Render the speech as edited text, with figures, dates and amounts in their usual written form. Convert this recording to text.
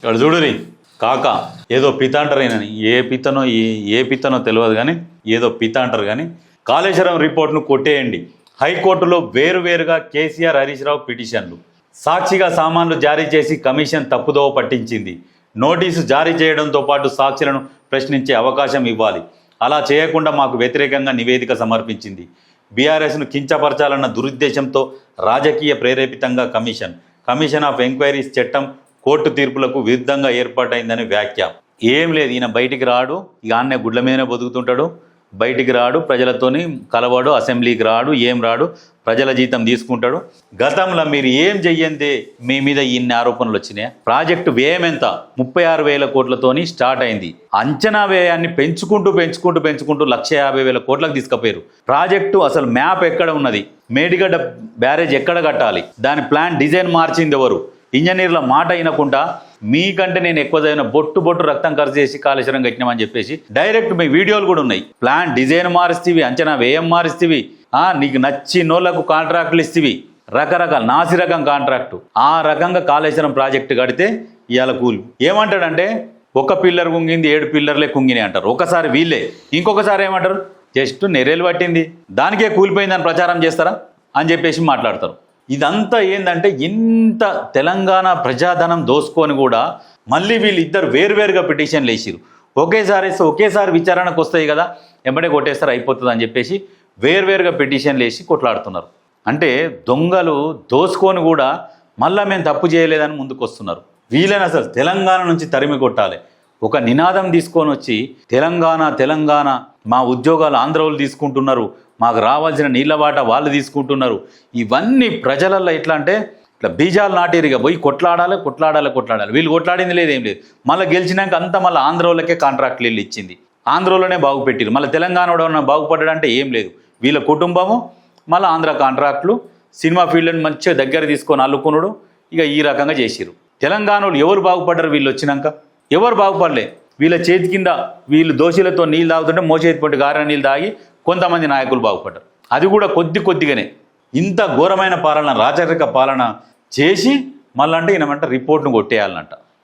ఇక్కడ చూడురి కాక ఏదో పిత అంటారేనని ఏ పితనో తెలియదు కానీ ఏదో పిత అంటారు కానీ కాళేశ్వరం రిపోర్ట్ను కొట్టేయండి. హైకోర్టులో వేరువేరుగా కేసీఆర్ హరీష్ రావు పిటిషన్లు. సాక్షిగా సామాన్లు జారీ చేసి కమిషన్ తప్పుదోవ పట్టించింది. నోటీసు జారీ చేయడంతో పాటు సాక్షులను ప్రశ్నించే అవకాశం ఇవ్వాలి. అలా చేయకుండా మాకు వ్యతిరేకంగా నివేదిక సమర్పించింది. బీఆర్ఎస్ను కించపరచాలన్న దురుద్దేశంతో రాజకీయ ప్రేరేపితంగా కమిషన్ ఆఫ్ ఎంక్వైరీస్ చట్టం కోర్టు తీర్పులకు విరుద్ధంగా ఏర్పాటైందని వ్యాఖ్య. ఏం లేదు, ఈయన బయటికి రాడు, ఇక ఆన్నే గుడ్ల మీదనే బతుకుతుంటాడు, బయటికి రాడు, ప్రజలతోని కలవాడు, అసెంబ్లీకి రాడు, ఏం రాడు, ప్రజల జీతం తీసుకుంటాడు. గతంలో మీరు ఏం చెయ్యందే మీ మీద ఇన్ని ఆరోపణలు వచ్చినాయి. ప్రాజెక్టు వ్యయం ఎంత? 36,000 కోట్లతోని స్టార్ట్ అయింది. అంచనా వ్యయాన్ని పెంచుకుంటూ 1,50,000 కోట్లకు తీసుకుపోయారు. ప్రాజెక్టు అసలు మ్యాప్ ఎక్కడ ఉన్నది, మేడిగడ్డ బ్యారేజ్ ఎక్కడ కట్టాలి, దాని ప్లాన్ డిజైన్ మార్చింది ఎవరు? ఇంజనీర్ల మాట వినకుండా మీకంటే నేను ఎక్కువ చదివిన బొట్టు రక్తం ఖర్చు చేసి కాళేశ్వరం కట్టినామని చెప్పేసి డైరెక్ట్ మీ వీడియోలు కూడా ఉన్నాయి. ప్లాన్ డిజైన్ మారుస్తీవి, అంచనా వ్యయం మారుస్తీవి, నీకు నచ్చినోళ్లకు కాంట్రాక్టులు ఇస్తీవి, రకరకాల నాసిరకం కాంట్రాక్టు. ఆ రకంగా కాళేశ్వరం ప్రాజెక్టు కడితే ఇవాళ కూలి ఏమంటాడంటే ఒక పిల్లర్ కుంగింది 7 పిల్లర్లే కుంగినాయి అంటారు. ఒకసారి వీళ్ళే, ఇంకొకసారి ఏమంటారు జస్ట్ నెర్రెలు పట్టింది దానికే కూలిపోయిందని ప్రచారం చేస్తారా అని చెప్పేసి మాట్లాడతారు. ఇదంతా ఏంటంటే ఇంత తెలంగాణ ప్రజాధనం దోసుకొని కూడా మళ్ళీ వీళ్ళిద్దరు వేరువేరుగా పిటిషన్లు వేసిరు. ఒకేసారి విచారణకు వస్తాయి కదా, ఎంబడే కొట్టేస్తారు అయిపోతుంది అని చెప్పేసి వేరువేరుగా పిటిషన్లు వేసి కొట్లాడుతున్నారు. అంటే దొంగలు దోసుకొని కూడా మళ్ళీ మేము తప్పు చేయలేదని ముందుకు వస్తున్నారు. వీళ్ళని అసలు తెలంగాణ నుంచి తరిమి కొట్టాలి. ఒక నినాదం తీసుకొని వచ్చి తెలంగాణ మా ఉద్యోగాలు ఆంధ్రలో తీసుకుంటున్నారు, మాకు రావాల్సిన నీళ్ళ వాట వాళ్ళు తీసుకుంటున్నారు. ఇవన్నీ ప్రజలల్లో ఎట్లా అంటే ఇట్లా బీజాలు నాటిరిగా పోయి కొట్లాడాలి. వీళ్ళు కొట్లాడింది లేదేం లేదు. మళ్ళీ గెలిచినాక అంతా మళ్ళీ ఆంధ్రోళ్ళకే కాంట్రాక్ట్లు వీళ్ళు ఇచ్చింది, ఆంధ్రోలోనే బాగుపెట్టిరు. మళ్ళీ తెలంగాణలో బాగుపడ్డాడంటే ఏం లేదు. వీళ్ళ కుటుంబము మళ్ళీ ఆంధ్ర కాంట్రాక్ట్లు, సినిమా ఫీల్డ్ని మంచిగా దగ్గర తీసుకొని అల్లుకునుడు, ఇక ఈ రకంగా చేసిరు. తెలంగాణలో ఎవరు బాగుపడ్డారు? వీళ్ళు వచ్చినాక ఎవరు బాగుపడలే. వీళ్ళ చేతి కింద వీళ్ళు దోషులతో నీళ్ళు తాగుతుంటే మోచేతి పొట్టి గారె నీళ్ళు తాగి కొంతమంది నాయకులు బాగుపడ్డారు. అది కూడా కొద్దిగానే. ఇంత ఘోరమైన పాలన, రాచరిక పాలన చేసి మళ్ళీ అంటే ఈయనమంట రిపోర్ట్ను కొట్టేయాలనంట.